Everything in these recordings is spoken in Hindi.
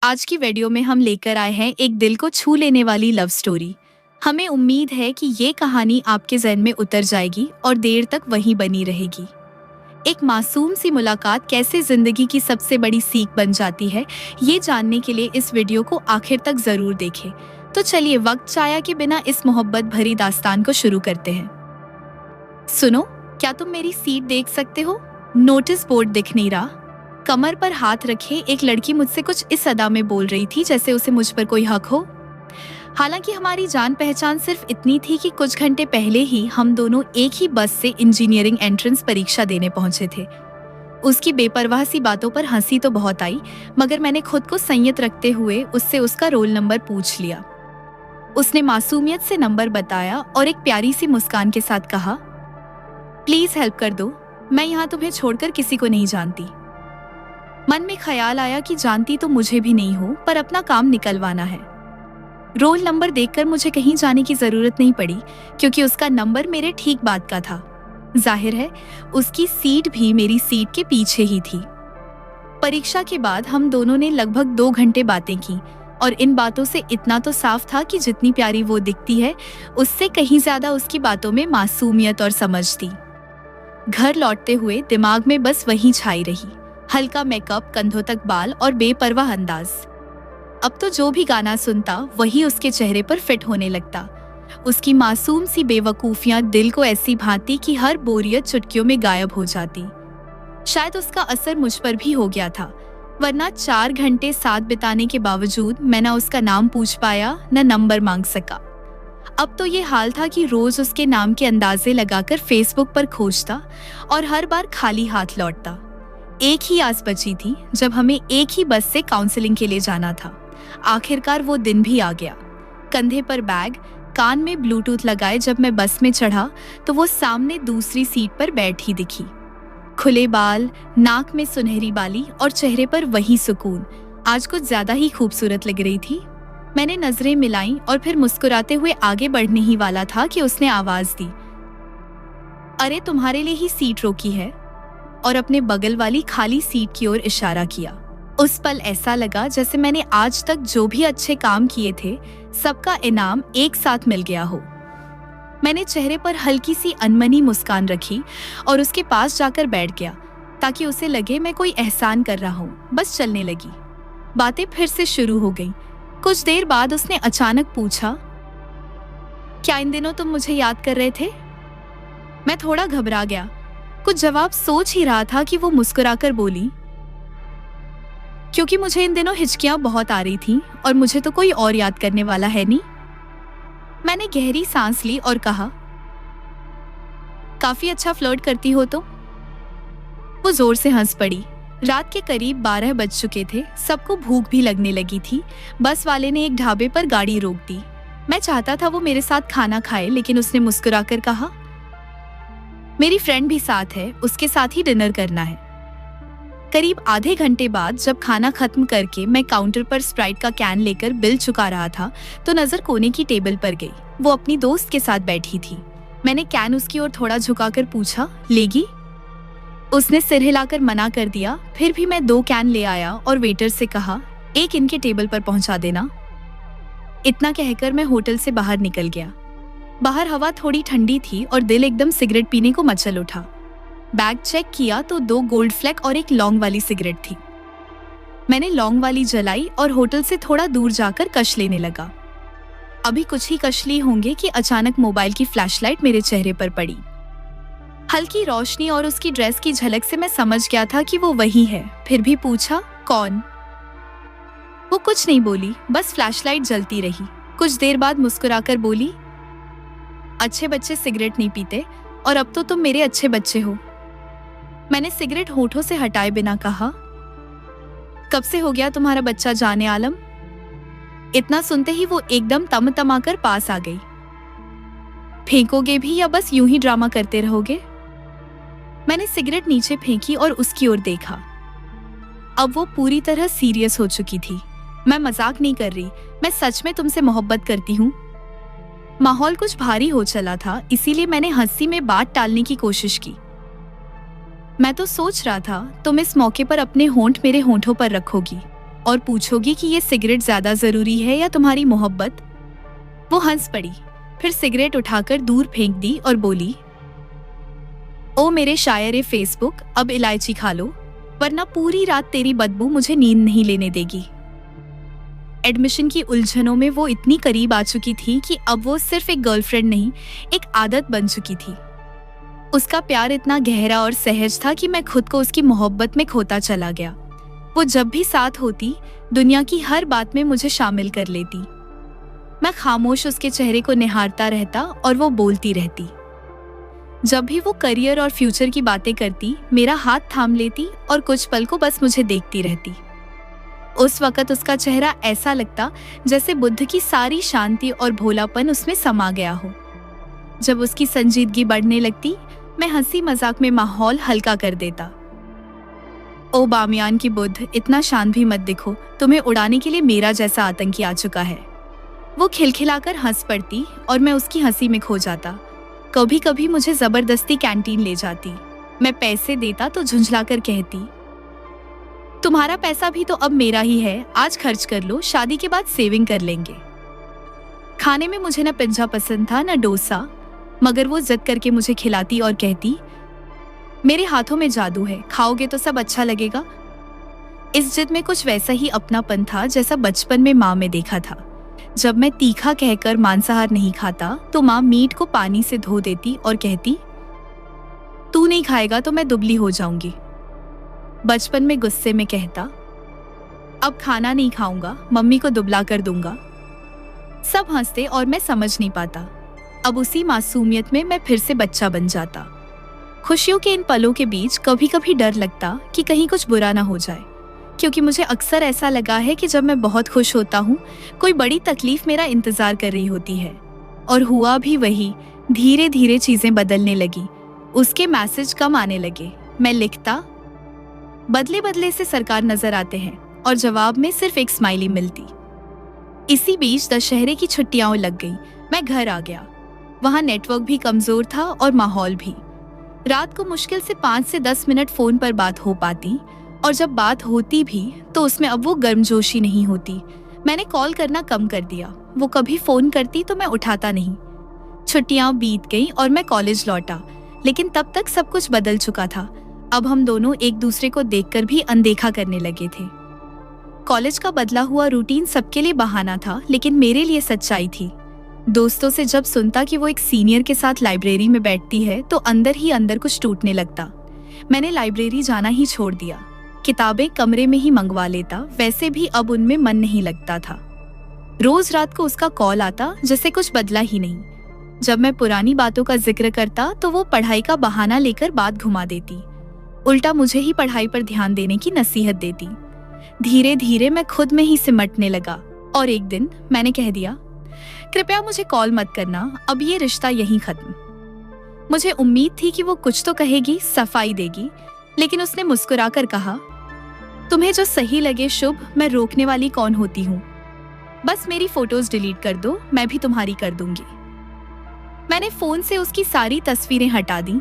आज की वीडियो में हम लेकर आए हैं एक दिल को छू लेने वाली लव स्टोरी। हमें उम्मीद है कि ये कहानी आपके ज़हन में उतर जाएगी और देर तक वहीं बनी रहेगी। एक मासूम सी मुलाकात कैसे जिंदगी की सबसे बड़ी सीख बन जाती है, ये जानने के लिए इस वीडियो को आखिर तक जरूर देखें। तो चलिए वक्त जाया के बिना इस मोहब्बत भरी दास्तान को शुरू करते हैं। सुनो, क्या तुम मेरी सीट देख सकते हो? नोटिस बोर्ड दिख नहीं रहा। कमर पर हाथ रखे एक लड़की मुझसे कुछ इस अदा में बोल रही थी जैसे उसे मुझ पर कोई हक हो। हालांकि हमारी जान पहचान सिर्फ इतनी थी कि कुछ घंटे पहले ही हम दोनों एक ही बस से इंजीनियरिंग एंट्रेंस परीक्षा देने पहुंचे थे। उसकी बेपरवाह सी बातों पर हंसी तो बहुत आई, मगर मैंने खुद को संयत रखते हुए उससे उसका रोल नंबर पूछ लिया। उसने मासूमियत से नंबर बताया और एक प्यारी सी मुस्कान के साथ कहा, प्लीज हेल्प कर दो, मैं यहाँ तुम्हें छोड़कर किसी को नहीं जानती। मन में ख्याल आया कि जानती तो मुझे भी नहीं हो, पर अपना काम निकलवाना है। रोल नंबर देखकर मुझे कहीं जाने की जरूरत नहीं पड़ी, क्योंकि उसका नंबर मेरे ठीक बाद का था। जाहिर है उसकी सीट भी मेरी सीट के पीछे ही थी। परीक्षा के बाद हम दोनों ने लगभग 2 घंटे बातें की, और इन बातों से इतना तो साफ था कि जितनी प्यारी वो दिखती है, उससे कहीं ज्यादा उसकी बातों में मासूमियत और समझ थी। घर लौटते हुए दिमाग में बस वही छाई रही, हल्का मेकअप, कंधों तक बाल और बेपरवाह अंदाज। अब तो जो भी गाना सुनता वही उसके चेहरे पर फिट होने लगता। उसकी मासूम सी बेवकूफियां दिल को ऐसी भांति कि हर बोरियत चुटकियों में गायब हो जाती। शायद उसका असर मुझ पर भी हो गया था, वरना 4 घंटे साथ बिताने के बावजूद मैं न उसका नाम पूछ पाया न नंबर मांग सका। अब तो ये हाल था कि रोज उसके नाम के अंदाजे लगाकर फेसबुक पर खोजता और हर बार खाली हाथ लौटता। एक ही आस बची थी जब हमें एक ही बस से काउंसलिंग के लिए जाना था। आखिरकार वो दिन भी आ गया। कंधे पर बैग, कान में ब्लूटूथ लगाए जब मैं बस में चढ़ा तो वो सामने दूसरी सीट पर बैठी दिखी। खुले बाल, नाक में सुनहरी बाली और चेहरे पर वही सुकून। आज कुछ ज्यादा ही खूबसूरत लग रही थी। मैंने नजरें मिलाई और फिर मुस्कुराते हुए आगे बढ़ने ही वाला था कि उसने आवाज दी, अरे तुम्हारे लिए ही सीट रोकी है, और अपने बगल वाली खाली सीट की ओर इशारा किया। उस पल ऐसा लगा जैसे मैंने आज तक जो भी अच्छे काम किए थे, सबका इनाम एक साथ मिल गया हो। मैंने चेहरे पर हल्की सी अनमनी मुस्कान रखी और उसके पास जाकर बैठ गया, ताकि उसे लगे मैं कोई एहसान कर रहा हूँ। बस चलने लगी। बातें फिर से शुरू हो गईं। कुछ देर बाद उसने अचानक पूछा, क्या इन दिनों तुम मुझे याद कर रहे थे? मैं थोड़ा घबरा गया। कुछ जवाब सोच ही रहा था कि वो मुस्कुराकर बोली, क्योंकि मुझे इन दिनों हिचकियां बहुत आ रही थीं और मुझे तो कोई और याद करने वाला है नहीं। मैंने गहरी सांस ली और कहा, काफी अच्छा फ्लर्ट करती हो तो। वो जोर से हंस पड़ी। रात के करीब 12 बज चुके थे। सबको भूख भी लगने लगी थी। बस वाले ने एक ढाबे पर गाड़ी रोक दी। मैं चाहता था वो मेरे साथ खाना खाए, लेकिन उसने मुस्कुराकर कहा, मेरी फ्रेंड भी साथ है, उसके साथ ही डिनर करना है। करीब आधे घंटे बाद जब खाना खत्म करके मैं काउंटर पर स्प्राइट का कैन लेकर बिल चुका रहा था, तो नजर कोने की टेबल पर गई। वो अपनी दोस्त के साथ बैठी थी। मैंने कैन उसकी ओर थोड़ा झुकाकर पूछा, लेगी? उसने सिर हिलाकर मना कर दिया। फिर भी मैं 2 कैन ले आया और वेटर से कहा, एक इनके टेबल पर पहुंचा देना। इतना कहकर मैं होटल से बाहर निकल गया। बाहर हवा थोड़ी ठंडी थी और दिल एकदम सिगरेट पीने को मचल उठा। बैग चेक किया तो 2 गोल्ड फ्लैग और एक लौंग वाली सिगरेट थी। मैंने लौंग वाली जलाई और होटल से थोड़ा दूर जाकर कश लेने लगा। अभी कुछ ही कश ली होंगे कि अचानक मोबाइल की फ्लैशलाइट मेरे चेहरे पर पड़ी। हल्की रोशनी और उसकी ड्रेस की झलक से मैं समझ गया था कि वो वही है। फिर भी पूछा, कौन? वो कुछ नहीं बोली, बस फ्लैशलाइट जलती रही। कुछ देर बाद मुस्कुराकर बोली, अच्छे बच्चे सिगरेट नहीं पीते, और अब तो तुम मेरे अच्छे बच्चे हो। मैंने सिगरेट होठों से हटाए बिना कहा, कब से हो गया तुम्हारा बच्चा जाने आलम? इतना सुनते ही वो एकदम तमतमाकर पास आ गई। फेंकोगे भी या बस यूं ही ड्रामा करते रहोगे? मैंने सिगरेट नीचे फेंकी और उसकी ओर देखा। अब वो पूरी तरह सीरियस हो चुकी थी। मैं मजाक नहीं कर रही, मैं सच में तुमसे मोहब्बत करती हूँ। माहौल कुछ भारी हो चला था, इसीलिए मैंने हंसी में बात टालने की कोशिश की। मैं तो सोच रहा था तुम इस मौके पर अपने होंठ मेरे होंठों पर रखोगी। और पूछोगी कि ये सिगरेट ज्यादा जरूरी है या तुम्हारी मोहब्बत। वो हंस पड़ी, फिर सिगरेट उठाकर दूर फेंक दी और बोली, ओ मेरे शायर फेसबुक, अब इलायची खा लो, वरना पूरी रात तेरी बदबू मुझे नींद नहीं लेने देगी। एडमिशन की उलझनों में वो इतनी करीब आ चुकी थी कि अब वो सिर्फ एक गर्लफ्रेंड नहीं, एक आदत बन चुकी थी। उसका प्यार इतना गहरा और सहज था कि मैं खुद को उसकी मोहब्बत में खोता चला गया। वो जब भी साथ होती, दुनिया की हर बात में मुझे शामिल कर लेती। मैं खामोश उसके चेहरे को निहारता रहता और वो बोलती रहती। जब भी वो करियर और फ्यूचर की बातें करती, मेरा हाथ थाम लेती और कुछ पल को बस मुझे देखती रहती। उस वक्त उसका चेहरा ऐसा लगता जैसे बुद्ध की सारी शांति और भोलापन उसमें समा गया हो। जब उसकी संजीदगी बढ़ने लगती, मैं हंसी मजाक में माहौल हल्का कर देता। ओ बामियान की बुद्ध, इतना शांत भी मत दिखो, तुम्हें उड़ाने के लिए मेरा जैसा आतंकी आ चुका है। वो खिलखिलाकर हंस पड़ती और मैं उसकी हंसी में खो जाता। कभी कभी मुझे जबरदस्ती कैंटीन ले जाती। मैं पैसे देता तो झुंझलाकर कहती, तुम्हारा पैसा भी तो अब मेरा ही है, आज खर्च कर लो, शादी के बाद सेविंग कर लेंगे। खाने में मुझे न पिज्जा पसंद था न डोसा, मगर वो जिद करके मुझे खिलाती और कहती, मेरे हाथों में जादू है, खाओगे तो सब अच्छा लगेगा। इस जिद में कुछ वैसा ही अपनापन था जैसा बचपन में माँ में देखा था। जब मैं तीखा कहकर मांसाहार नहीं खाता तो माँ मीट को पानी से धो देती और कहती, तू नहीं खाएगा तो मैं दुबली हो जाऊंगी। बचपन में गुस्से में कहता, अब खाना नहीं खाऊंगा, मम्मी को दुबला कर दूंगा। सब हंसते और मैं समझ नहीं पाता। अब उसी मासूमियत में मैं फिर से बच्चा बन जाता। खुशियों के इन पलों के बीच कभी कभी डर लगता कि कहीं कुछ बुरा ना हो जाए, क्योंकि मुझे अक्सर ऐसा लगा है कि जब मैं बहुत खुश होता हूँ, कोई बड़ी तकलीफ मेरा इंतजार कर रही होती है। और हुआ भी वही। धीरे धीरे चीजें बदलने लगी। उसके मैसेज कम आने लगे। मैं लिखता, बदले बदले से सरकार नजर आते हैं, और जवाब में सिर्फ एक स्माइली मिलती। इसी बीच दशहरे की छुट्टियां लग गई। मैं घर आ गया। वहां नेटवर्क भी कमजोर था और माहौल भी। रात को मुश्किल से 5 से 10 मिनट फोन पर बात हो पाती, और जब बात होती भी तो उसमें अब वो गर्मजोशी नहीं होती। मैंने कॉल करना कम कर दिया। वो कभी फोन करती तो मैं उठाता नहीं। छुट्टियां बीत गईं और मैं कॉलेज लौटा, लेकिन तब तक सब कुछ बदल चुका था। अब हम दोनों एक दूसरे को देखकर भी अनदेखा करने लगे थे। कॉलेज का बदला हुआ रूटीन सबके लिए बहाना था, लेकिन मेरे लिए सच्चाई थी। दोस्तों से जब सुनता कि वो एक सीनियर के साथ लाइब्रेरी में बैठती है तो अंदर ही अंदर कुछ टूटने लगता। मैंने लाइब्रेरी जाना ही छोड़ दिया। किताबें कमरे में ही मंगवा लेता। वैसे भी अब उनमें मन नहीं लगता था। रोज रात को उसका कॉल आता, जैसे कुछ बदला ही नहीं। जब मैं पुरानी बातों का जिक्र करता तो वो पढ़ाई का बहाना लेकर बात घुमा देती। उल्टा मुझे ही पढ़ाई पर ध्यान देने की नसीहत देती। धीरे धीरे मैं खुद में ही सिमटने लगा और एक दिन मैंने कह दिया, कृपया मुझे कॉल मत करना, अब ये रिश्ता यहीं खत्म। मुझे उम्मीद थी कि वो कुछ तो कहेगी, सफाई देगी, लेकिन उसने मुस्कुराकर कहा, तुम्हें जो सही लगे शुभ, मैं रोकने वाली कौन होती हूँ। बस मेरी फोटोज डिलीट कर दो, मैं भी तुम्हारी कर दूंगी। मैंने फोन से उसकी सारी तस्वीरें हटा दी,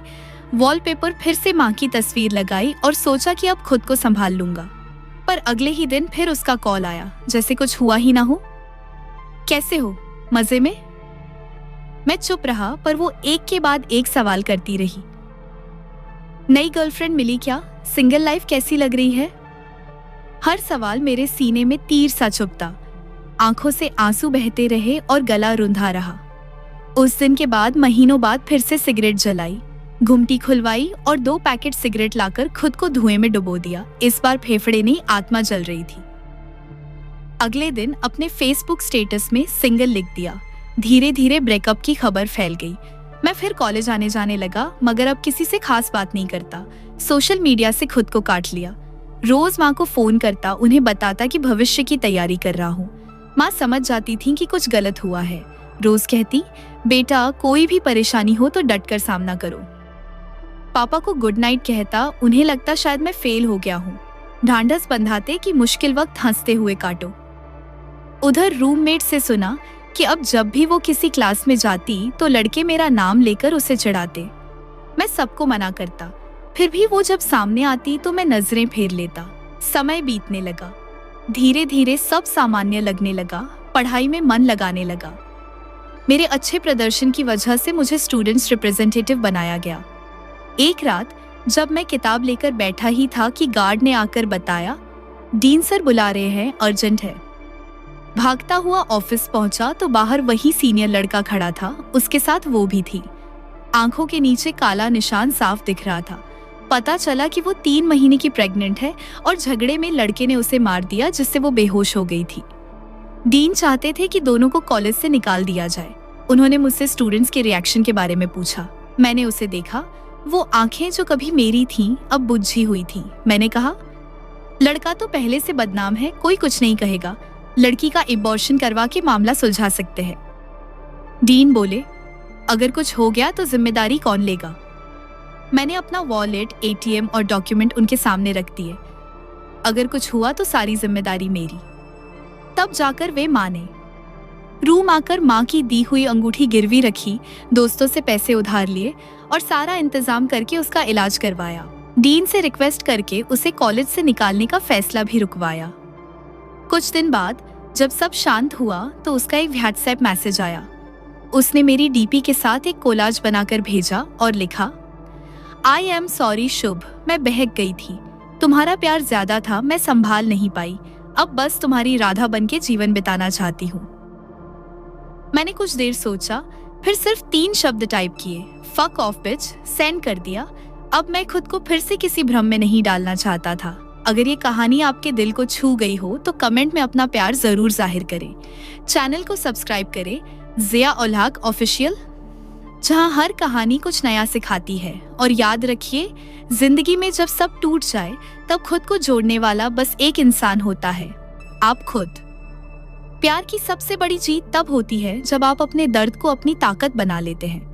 वॉलपेपर फिर से माँ की तस्वीर लगाई और सोचा कि अब खुद को संभाल लूंगा। पर अगले ही दिन फिर उसका कॉल आया, जैसे कुछ हुआ ही ना हो। कैसे हो, मजे में? मैं चुप रहा, पर वो एक के बाद एक सवाल करती रही। नई गर्लफ्रेंड मिली क्या? सिंगल लाइफ कैसी लग रही है? हर सवाल मेरे सीने में तीर सा चुभता। आंखों से आंसू बहते रहे और गला रुंधा रहा। उस दिन के बाद महीनों बाद फिर से सिगरेट जलाई, घुमटी खुलवाई और 2 पैकेट सिगरेट लाकर खुद को धुएं में डुबो दिया। इस बार फेफड़े नहीं, आत्मा जल रही थी। अगले दिन अपने फेसबुक स्टेटस में सिंगल लिख दिया। धीरे धीरे ब्रेकअप की खबर फैल गई। मैं फिर कॉलेज आने जाने लगा, मगर अब किसी से खास बात नहीं करता। सोशल मीडिया से खुद को काट लिया। रोज माँ को फोन करता, उन्हें बताता कि भविष्य की तैयारी कर रहा हूँ। माँ समझ जाती थी कि कुछ गलत हुआ है। रोज कहती, बेटा कोई भी परेशानी हो तो डटकर सामना करो। पापा को गुड नाइट कहता, उन्हें लगता शायद मैं फेल हो गया हूँ। ढांढस बंधाते कि मुश्किल वक्त हंसते हुए काटो। उधर रूममेट से सुना कि अब जब भी वो किसी क्लास में जाती तो लड़के मेरा नाम लेकर उसे चिढ़ाते। मैं सबको मना करता, फिर भी वो जब सामने आती तो मैं नजरें फेर लेता। समय बीतने लगा। धीरे धीरे सब सामान्य लगने लगा, पढ़ाई में मन लगाने लगा। मेरे अच्छे प्रदर्शन की वजह से मुझे स्टूडेंट्स रिप्रेजेंटेटिव बनाया गया। एक रात जब मैं किताब लेकर बैठा ही था कि गार्ड ने आकर बताया, डीन सर बुला रहे हैं, अर्जेंट है। भागता हुआ ऑफिस पहुंचा तो बाहर वही सीनियर लड़का खड़ा था, उसके साथ वो भी थी। आंखों के नीचे काला निशान साफ दिख रहा था। पता चला कि वो 3 महीने की प्रेग्नेंट है और झगड़े में लड़के ने उसे मार दिया, जिससे वो बेहोश हो गई थी। डीन चाहते थे कि दोनों को कॉलेज से निकाल दिया जाए। उन्होंने मुझसे स्टूडेंट्स के रिएक्शन के बारे में पूछा। मैंने उसे देखा, वो आंखें जो कभी मेरी थीं अब बुझी हुई थीं। मैंने कहा, लड़का तो पहले से बदनाम है, कोई कुछ नहीं कहेगा, लड़की का एबॉर्शन करवा के मामला सुलझा सकते हैं। डीन बोले, अगर कुछ हो गया तो जिम्मेदारी कौन लेगा? मैंने अपना वॉलेट, एटीएम और डॉक्यूमेंट उनके सामने रख दिए। अगर कुछ हुआ तो सारी जिम्मेदारी मेरी। तब जाकर वे माने। रूम आकर माँ की दी हुई अंगूठी गिरवी रखी, दोस्तों से पैसे उधार लिए और सारा इंतजाम करके उसका इलाज करवाया। डीन से रिक्वेस्ट करके उसे कॉलेज से निकालने का फैसला भी रुकवाया। कुछ दिन बाद जब सब शांत हुआ तो उसका एक व्हाट्सएप मैसेज आया। उसने मेरी डीपी के साथ एक कोलाज बनाकर भेजा और लिखा, आई एम सॉरी शुभ, मैं बहक गई थी। तुम्हारा प्यार ज्यादा था, मैं संभाल नहीं पाई। अब बस तुम्हारी राधा बन के जीवन बिताना चाहती हूँ। मैंने कुछ देर सोचा, फिर सिर्फ 3 शब्द टाइप किए, फक ऑफ बिच, सेंड कर दिया। अब मैं खुद को फिर से किसी भ्रम में नहीं डालना चाहता था। अगर ये कहानी आपके दिल को छू गई हो तो कमेंट में अपना प्यार जरूर जाहिर करें। चैनल को सब्सक्राइब करें, ज़िया उल हक ऑफिशियल, जहां हर कहानी कुछ नया सिखाती है। और याद रखिए, जिंदगी में जब सब टूट जाए तब खुद को जोड़ने वाला बस एक इंसान होता है, आप खुद। प्यार की सबसे बड़ी जीत तब होती है जब आप अपने दर्द को अपनी ताकत बना लेते हैं।